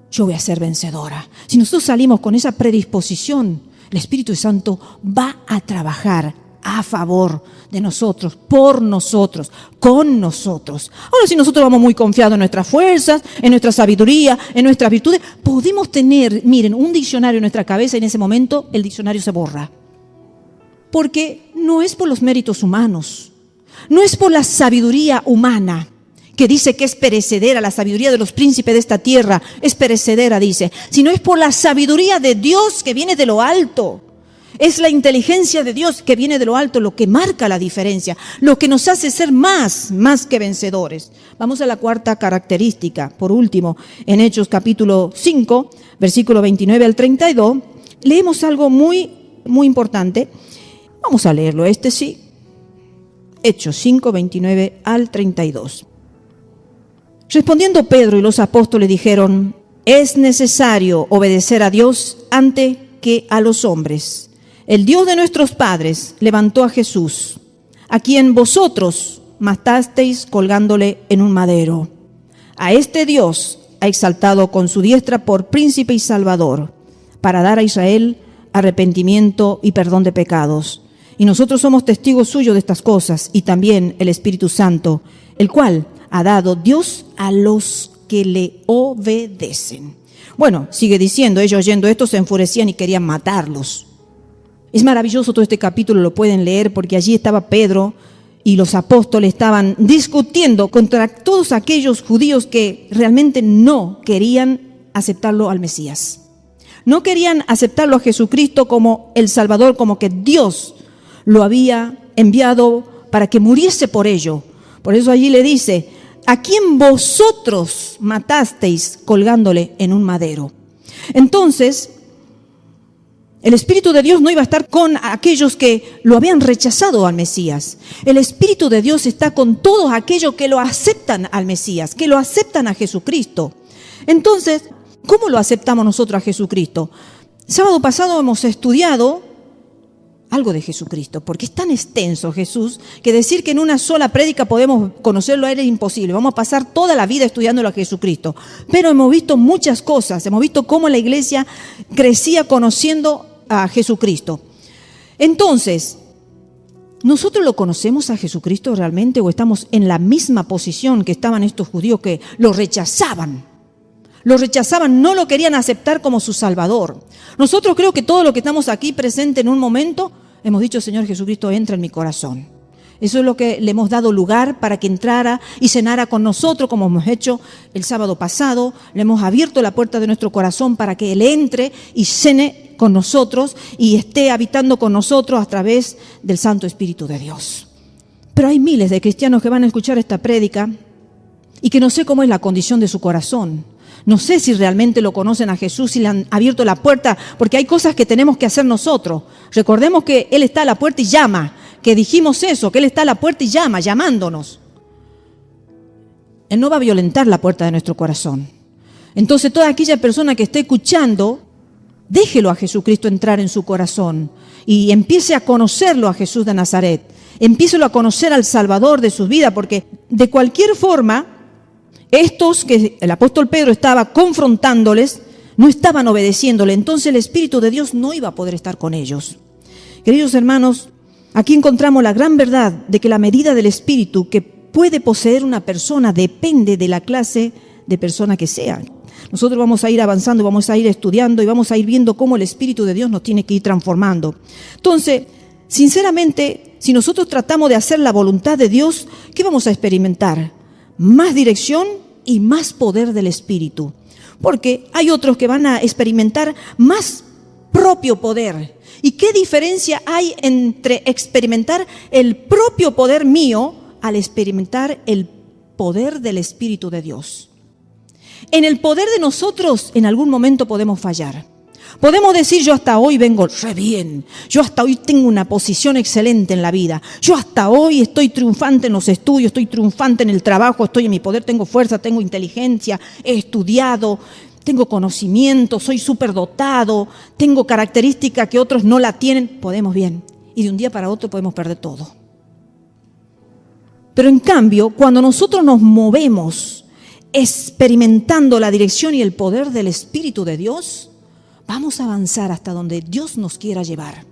yo voy a ser vencedora. Si nosotros salimos con esa predisposición, el Espíritu Santo va a trabajar a favor de nosotros, por nosotros, con nosotros. Ahora, si nosotros vamos muy confiados en nuestras fuerzas, en nuestra sabiduría, en nuestras virtudes, podemos tener, miren, un diccionario en nuestra cabeza y en ese momento el diccionario se borra. Porque no es por los méritos humanos, no es por la sabiduría humana, que dice que es perecedera, la sabiduría de los príncipes de esta tierra es perecedera, dice, sino es por la sabiduría de Dios que viene de lo alto. Es la inteligencia de Dios que viene de lo alto lo que marca la diferencia, lo que nos hace ser más que vencedores. Vamos a la cuarta característica, por último, en Hechos capítulo 5, versículo 29 al 32, leemos algo muy importante. Vamos a leerlo, sí. Hechos 5, 29 al 32. Respondiendo Pedro y los apóstoles dijeron: es necesario obedecer a Dios antes que a los hombres. El Dios de nuestros padres levantó a Jesús, a quien vosotros matasteis colgándole en un madero. A este Dios ha exaltado con su diestra por príncipe y salvador, para dar a Israel arrepentimiento y perdón de pecados. Y nosotros somos testigos suyos de estas cosas, y también el Espíritu Santo, el cual ha dado Dios a los que le obedecen. Bueno, sigue diciendo, ellos oyendo esto se enfurecían y querían matarlos. Es maravilloso todo este capítulo, lo pueden leer, porque allí estaba Pedro y los apóstoles estaban discutiendo contra todos aquellos judíos que realmente no querían aceptarlo al Mesías. No querían aceptarlo a Jesucristo como el Salvador, como que Dios lo había enviado para que muriese por ello. Por eso allí le dice: a quien vosotros matasteis colgándole en un madero. Entonces, el Espíritu de Dios no iba a estar con aquellos que lo habían rechazado al Mesías. El Espíritu de Dios está con todos aquellos que lo aceptan al Mesías, que lo aceptan a Jesucristo. Entonces, ¿cómo lo aceptamos nosotros a Jesucristo? Sábado pasado hemos estudiado algo de Jesucristo, porque es tan extenso Jesús que decir que en una sola prédica podemos conocerlo era imposible. Vamos a pasar toda la vida estudiándolo a Jesucristo. Pero hemos visto muchas cosas, hemos visto cómo la iglesia crecía conociendo a Jesucristo. Entonces, ¿nosotros lo conocemos a Jesucristo realmente o estamos en la misma posición que estaban estos judíos que lo rechazaban? Lo rechazaban, no lo querían aceptar como su Salvador. Nosotros creo que todos los que estamos aquí presentes en un momento hemos dicho, Señor Jesucristo, entra en mi corazón. Eso es lo que le hemos dado lugar para que entrara y cenara con nosotros, como hemos hecho el sábado pasado. Le hemos abierto la puerta de nuestro corazón para que Él entre y cene con nosotros y esté habitando con nosotros a través del Santo Espíritu de Dios. Pero hay miles de cristianos que van a escuchar esta prédica y que no sé cómo es la condición de su corazón. No sé si realmente lo conocen a Jesús, si le han abierto la puerta, porque hay cosas que tenemos que hacer nosotros. Recordemos que Él está a la puerta y llama, que dijimos eso, que Él está a la puerta y llama, llamándonos. Él no va a violentar la puerta de nuestro corazón. Entonces, toda aquella persona que esté escuchando, déjelo a Jesucristo entrar en su corazón y empiece a conocerlo a Jesús de Nazaret. Empiécelo a conocer al Salvador de su vida, porque de cualquier forma, estos que el apóstol Pedro estaba confrontándoles, no estaban obedeciéndole. Entonces el Espíritu de Dios no iba a poder estar con ellos. Queridos hermanos, aquí encontramos la gran verdad de que la medida del Espíritu que puede poseer una persona depende de la clase de persona que sea. Nosotros vamos a ir avanzando, vamos a ir estudiando y vamos a ir viendo cómo el Espíritu de Dios nos tiene que ir transformando. Entonces, sinceramente, si nosotros tratamos de hacer la voluntad de Dios, ¿qué vamos a experimentar? Más dirección y más poder del Espíritu. Porque hay otros que van a experimentar más propio poder. ¿Y qué diferencia hay entre experimentar el propio poder mío al experimentar el poder del Espíritu de Dios? En el poder de nosotros en algún momento podemos fallar. Podemos decir, yo hasta hoy vengo re bien, yo hasta hoy tengo una posición excelente en la vida, yo hasta hoy estoy triunfante en los estudios, estoy triunfante en el trabajo, estoy en mi poder, tengo fuerza, tengo inteligencia, he estudiado, tengo conocimiento, soy superdotado, tengo características que otros no la tienen. Podemos bien, y de un día para otro podemos perder todo. Pero en cambio, cuando nosotros nos movemos experimentando la dirección y el poder del Espíritu de Dios, vamos a avanzar hasta donde Dios nos quiera llevar.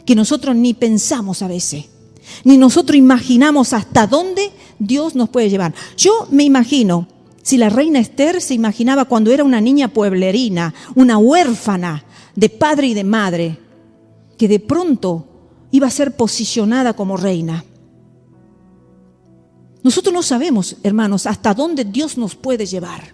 Que nosotros ni pensamos a veces, ni nosotros imaginamos hasta dónde Dios nos puede llevar. Yo me imagino, si la reina Esther se imaginaba cuando era una niña pueblerina, una huérfana de padre y de madre, que de pronto iba a ser posicionada como reina. Nosotros no sabemos, hermanos, hasta dónde Dios nos puede llevar.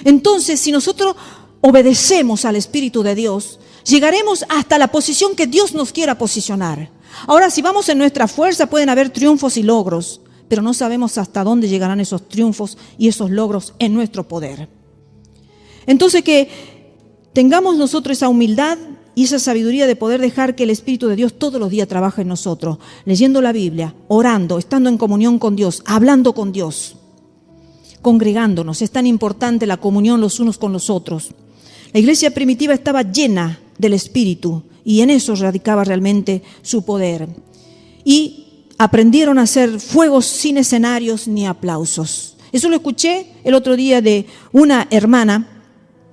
Entonces, si nosotros obedecemos al Espíritu de Dios, llegaremos hasta la posición que Dios nos quiera posicionar. Ahora, si vamos en nuestra fuerza, pueden haber triunfos y logros, pero no sabemos hasta dónde llegarán esos triunfos y esos logros en nuestro poder. Entonces, que tengamos nosotros esa humildad y esa sabiduría de poder dejar que el Espíritu de Dios todos los días trabaje en nosotros, leyendo la Biblia, orando, estando en comunión con Dios, hablando con Dios, congregándonos. Es tan importante la comunión los unos con los otros. La iglesia primitiva estaba llena del Espíritu y en eso radicaba realmente su poder. Y aprendieron a hacer fuegos sin escenarios ni aplausos. Eso lo escuché el otro día de una hermana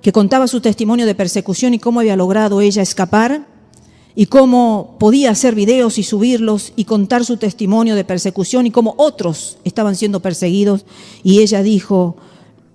que contaba su testimonio de persecución y cómo había logrado ella escapar y cómo podía hacer videos y subirlos y contar su testimonio de persecución y cómo otros estaban siendo perseguidos. Y ella dijo,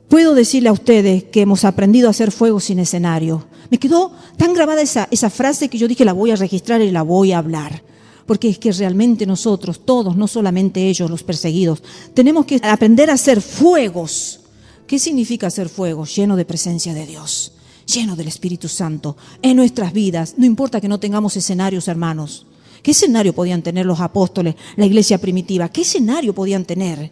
puedo decirle a ustedes que hemos aprendido a hacer fuego sin escenario. Me quedó tan grabada esa frase que yo dije, la voy a registrar y la voy a hablar. Porque es que realmente nosotros, todos, no solamente ellos, los perseguidos, tenemos que aprender a hacer fuegos. ¿Qué significa hacer fuego? Lleno de presencia de Dios, lleno del Espíritu Santo en nuestras vidas. No importa que no tengamos escenarios, hermanos. ¿Qué escenario podían tener los apóstoles, la iglesia primitiva? ¿Qué escenario podían tener?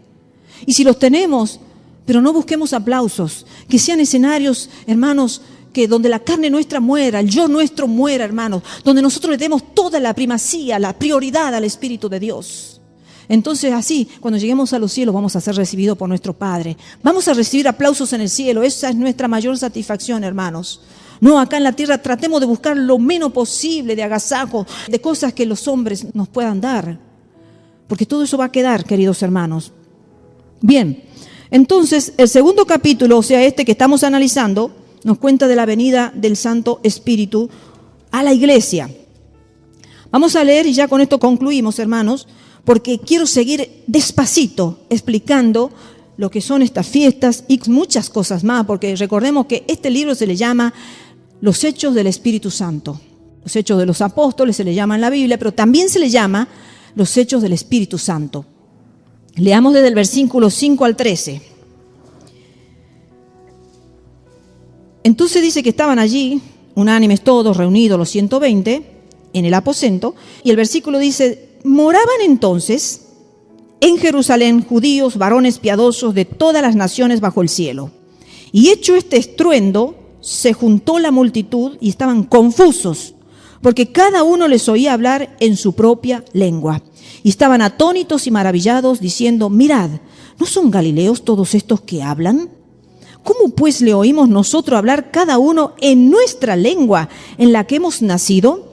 Y si los tenemos, pero no busquemos aplausos, que sean escenarios, hermanos, que donde la carne nuestra muera, el yo nuestro muera, hermanos, donde nosotros le demos toda la primacía, la prioridad al Espíritu de Dios. Entonces así, cuando lleguemos a los cielos, vamos a ser recibidos por nuestro Padre. Vamos a recibir aplausos en el cielo. Esa es nuestra mayor satisfacción, hermanos. No, acá en la tierra tratemos de buscar lo menos posible de agasajo, de cosas que los hombres nos puedan dar. Porque todo eso va a quedar, queridos hermanos. Bien, entonces el segundo capítulo, o sea, este que estamos analizando, nos cuenta de la venida del Santo Espíritu a la iglesia. Vamos a leer y ya con esto concluimos, hermanos, porque quiero seguir despacito explicando lo que son estas fiestas y muchas cosas más, porque recordemos que este libro se le llama Los Hechos del Espíritu Santo. Los Hechos de los Apóstoles se le llama en la Biblia, pero también se le llama Los Hechos del Espíritu Santo. Leamos desde el versículo 5 al 13. Entonces dice que estaban allí, unánimes todos, reunidos los 120, en el aposento, y el versículo dice, moraban entonces en Jerusalén judíos, varones piadosos de todas las naciones bajo el cielo. Y hecho este estruendo, se juntó la multitud y estaban confusos, porque cada uno les oía hablar en su propia lengua. Y estaban atónitos y maravillados, diciendo, mirad, ¿no son galileos todos estos que hablan? ¿Cómo pues le oímos nosotros hablar cada uno en nuestra lengua en la que hemos nacido?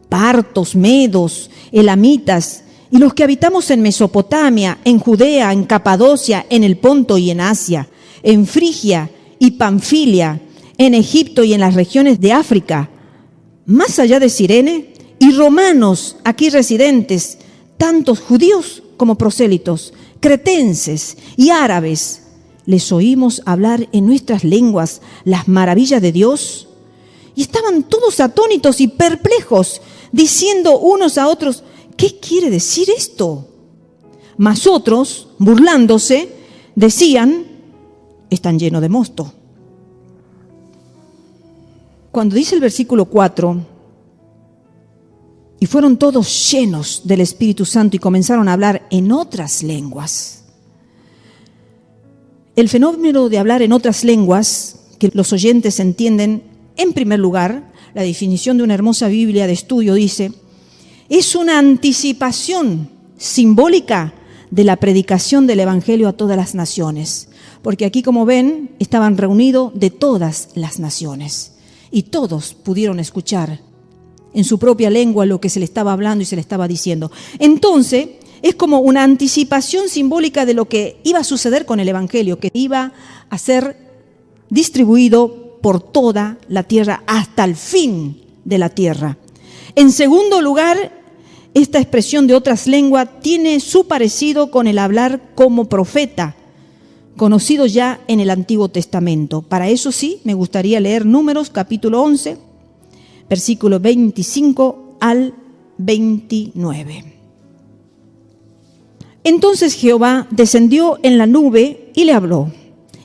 Partos, medos, elamitas, y los que habitamos en Mesopotamia, en Judea, en Capadocia, en el Ponto y en Asia, en Frigia y Panfilia, en Egipto y en las regiones de África, más allá de Cirene, y romanos aquí residentes, tantos judíos como prosélitos, cretenses y árabes, les oímos hablar en nuestras lenguas las maravillas de Dios. Y estaban todos atónitos y perplejos, diciendo unos a otros, ¿qué quiere decir esto? Mas otros, burlándose, decían, están llenos de mosto. Cuando dice el versículo 4, y fueron todos llenos del Espíritu Santo y comenzaron a hablar en otras lenguas. El fenómeno de hablar en otras lenguas, que los oyentes entienden, en primer lugar, la definición de una hermosa Biblia de estudio dice, es una anticipación simbólica de la predicación del Evangelio a todas las naciones. Porque aquí, como ven, estaban reunidos de todas las naciones y todos pudieron escuchar en su propia lengua lo que se le estaba hablando y se le estaba diciendo. Entonces, es como una anticipación simbólica de lo que iba a suceder con el Evangelio, que iba a ser distribuido por toda la tierra hasta el fin de la tierra. En segundo lugar, esta expresión de otras lenguas tiene su parecido con el hablar como profeta, conocido ya en el Antiguo Testamento. Para eso sí, me gustaría leer Números capítulo 11, versículo 25 al 29. Entonces Jehová descendió en la nube y le habló,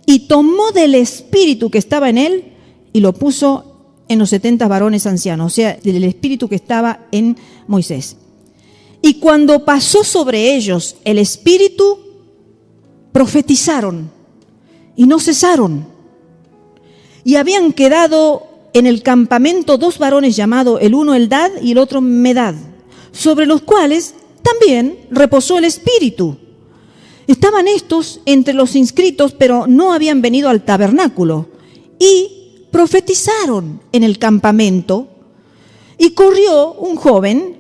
y tomó del espíritu que estaba en él y lo puso en los 70 varones ancianos, o sea, del espíritu que estaba en Moisés. Y cuando pasó sobre ellos el espíritu, profetizaron y no cesaron. Y habían quedado en el campamento 2 varones llamados el uno Eldad y el otro Medad, sobre los cuales también reposó el espíritu. Estaban estos entre los inscritos, pero no habían venido al tabernáculo. Y profetizaron en el campamento. Y corrió un joven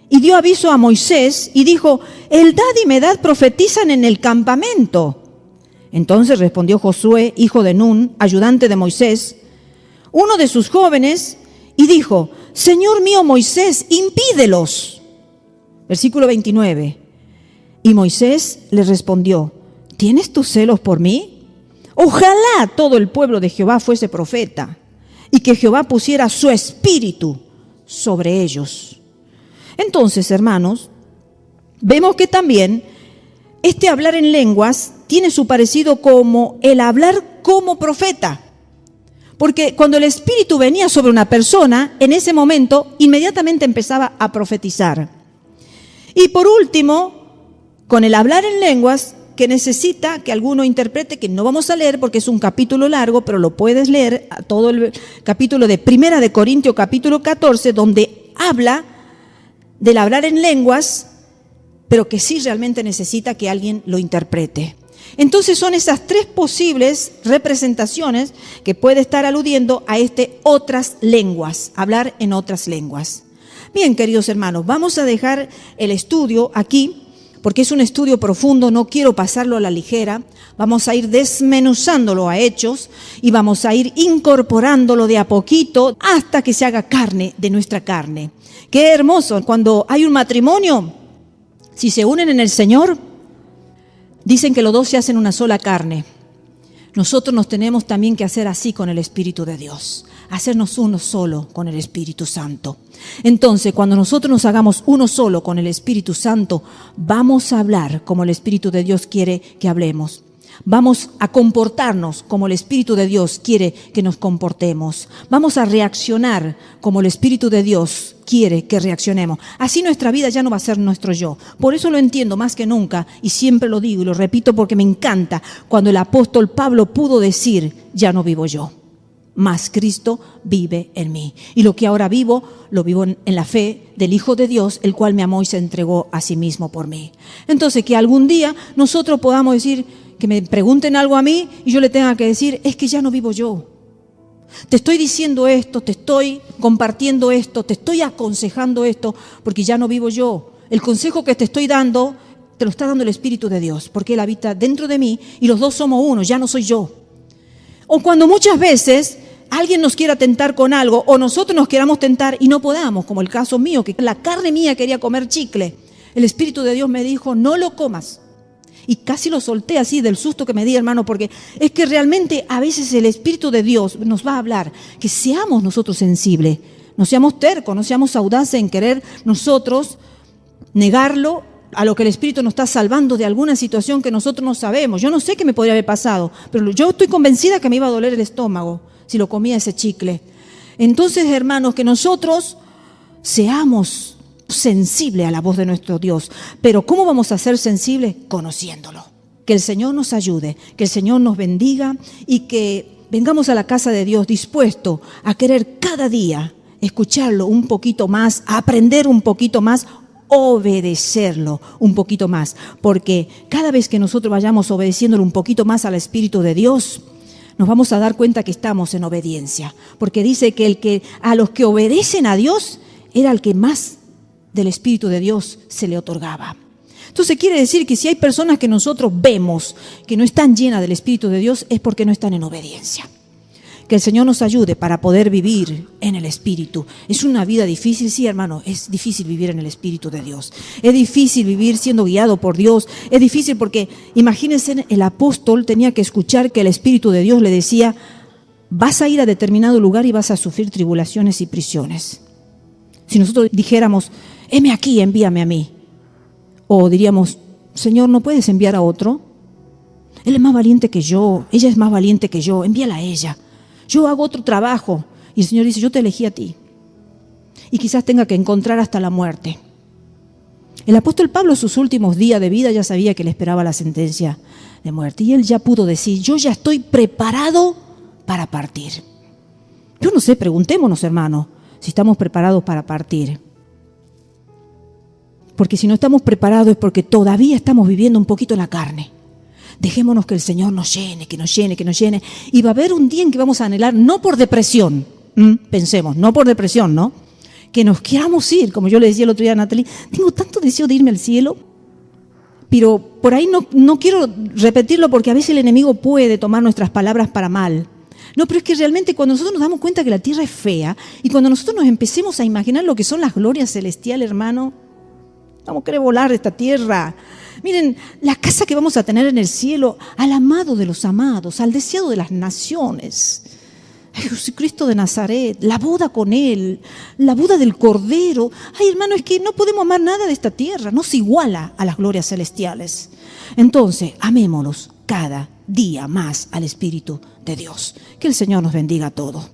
y dio aviso a Moisés y dijo, Eldad y Medad profetizan en el campamento. Entonces respondió Josué, hijo de Nun, ayudante de Moisés, uno de sus jóvenes, y dijo, Señor mío Moisés, impídelos. Versículo 29. Y Moisés le respondió, ¿tienes tus celos por mí? Ojalá todo el pueblo de Jehová fuese profeta, y que Jehová pusiera su espíritu sobre ellos. Entonces, hermanos, vemos que también este hablar en lenguas tiene su parecido como el hablar como profeta. Porque cuando el Espíritu venía sobre una persona, en ese momento inmediatamente empezaba a profetizar. Y por último, con el hablar en lenguas, que necesita que alguno interprete, que no vamos a leer porque es un capítulo largo, pero lo puedes leer, todo el capítulo de Primera de Corintios, capítulo 14, donde habla del hablar en lenguas, pero que sí realmente necesita que alguien lo interprete. Entonces son esas tres posibles representaciones que puede estar aludiendo a otras lenguas, hablar en otras lenguas. Bien, queridos hermanos, vamos a dejar el estudio aquí, porque es un estudio profundo, no quiero pasarlo a la ligera. Vamos a ir desmenuzándolo a hechos y vamos a ir incorporándolo de a poquito hasta que se haga carne de nuestra carne. Qué hermoso, cuando hay un matrimonio, si se unen en el Señor, dicen que los dos se hacen una sola carne. Nosotros nos tenemos también que hacer así con el Espíritu de Dios, hacernos uno solo con el Espíritu Santo. Entonces, cuando nosotros nos hagamos uno solo con el Espíritu Santo, vamos a hablar como el Espíritu de Dios quiere que hablemos. Vamos a comportarnos como el Espíritu de Dios quiere que nos comportemos. Vamos a reaccionar como el Espíritu de Dios quiere que reaccionemos. Así nuestra vida ya no va a ser nuestro yo. Por eso lo entiendo más que nunca y siempre lo digo y lo repito porque me encanta cuando el apóstol Pablo pudo decir, ya no vivo yo, mas Cristo vive en mí. Y lo que ahora vivo, lo vivo en la fe del Hijo de Dios, el cual me amó y se entregó a sí mismo por mí. Entonces, que algún día nosotros podamos decir, que me pregunten algo a mí y yo le tenga que decir, es que ya no vivo yo. Te estoy diciendo esto, te estoy compartiendo esto, te estoy aconsejando esto, porque ya no vivo yo. El consejo que te estoy dando, te lo está dando el Espíritu de Dios, porque Él habita dentro de mí y los dos somos uno, ya no soy yo. O cuando muchas veces alguien nos quiera tentar con algo o nosotros nos queramos tentar y no podamos, como el caso mío, que la carne mía quería comer chicle. El Espíritu de Dios me dijo, no lo comas. Y casi lo solté así del susto que me di, hermano, porque es que realmente a veces el Espíritu de Dios nos va a hablar, que seamos nosotros sensibles, no seamos tercos, no seamos audaces en querer nosotros negarlo a lo que el Espíritu nos está salvando de alguna situación que nosotros no sabemos. Yo no sé qué me podría haber pasado, pero yo estoy convencida que me iba a doler el estómago si lo comía ese chicle. Entonces, hermanos, que nosotros seamos sensible a la voz de nuestro Dios. Pero ¿cómo vamos a ser sensibles? Conociéndolo. Que el Señor nos ayude, que el Señor nos bendiga y que vengamos a la casa de Dios dispuesto a querer cada día escucharlo un poquito más, aprender un poquito más, obedecerlo un poquito más. Porque cada vez que nosotros vayamos obedeciéndolo un poquito más al Espíritu de Dios, nos vamos a dar cuenta que estamos en obediencia. Porque dice que a los que obedecen a Dios era el que más del Espíritu de Dios se le otorgaba. Entonces quiere decir que si hay personas que nosotros vemos que no están llenas del Espíritu de Dios es porque no están en obediencia. Que el Señor nos ayude para poder vivir en el Espíritu. Es una vida difícil, sí, hermano, es difícil vivir en el Espíritu de Dios. Es difícil vivir siendo guiado por Dios. Es difícil porque, imagínense, el apóstol tenía que escuchar que el Espíritu de Dios le decía, vas a ir a determinado lugar y vas a sufrir tribulaciones y prisiones. Si nosotros dijéramos, heme aquí, envíame a mí. O diríamos, Señor, ¿no puedes enviar a otro? Él es más valiente que yo, ella es más valiente que yo, envíala a ella. Yo hago otro trabajo. Y el Señor dice, yo te elegí a ti. Y quizás tenga que encontrar hasta la muerte. El apóstol Pablo, sus últimos días de vida, ya sabía que le esperaba la sentencia de muerte. Y él ya pudo decir, yo ya estoy preparado para partir. Yo no sé, preguntémonos, hermanos, si estamos preparados para partir. Porque si no estamos preparados es porque todavía estamos viviendo un poquito en la carne. Dejémonos que el Señor nos llene, que nos llene, que nos llene. Y va a haber un día en que vamos a anhelar, no por depresión, pensemos, no por depresión, ¿no? Que nos queramos ir, como yo le decía el otro día a Natalie, tengo tanto deseo de irme al cielo, pero por ahí no quiero repetirlo porque a veces el enemigo puede tomar nuestras palabras para mal. No, pero es que realmente cuando nosotros nos damos cuenta que la tierra es fea y cuando nosotros nos empecemos a imaginar lo que son las glorias celestiales, hermano, vamos a querer volar de esta tierra. Miren, la casa que vamos a tener en el cielo, al amado de los amados, al deseado de las naciones, a Jesucristo de Nazaret, la boda con Él, la boda del Cordero. Ay, hermano, es que no podemos amar nada de esta tierra, no se iguala a las glorias celestiales. Entonces, amémonos cada día más al Espíritu de Dios. Que el Señor nos bendiga a todos.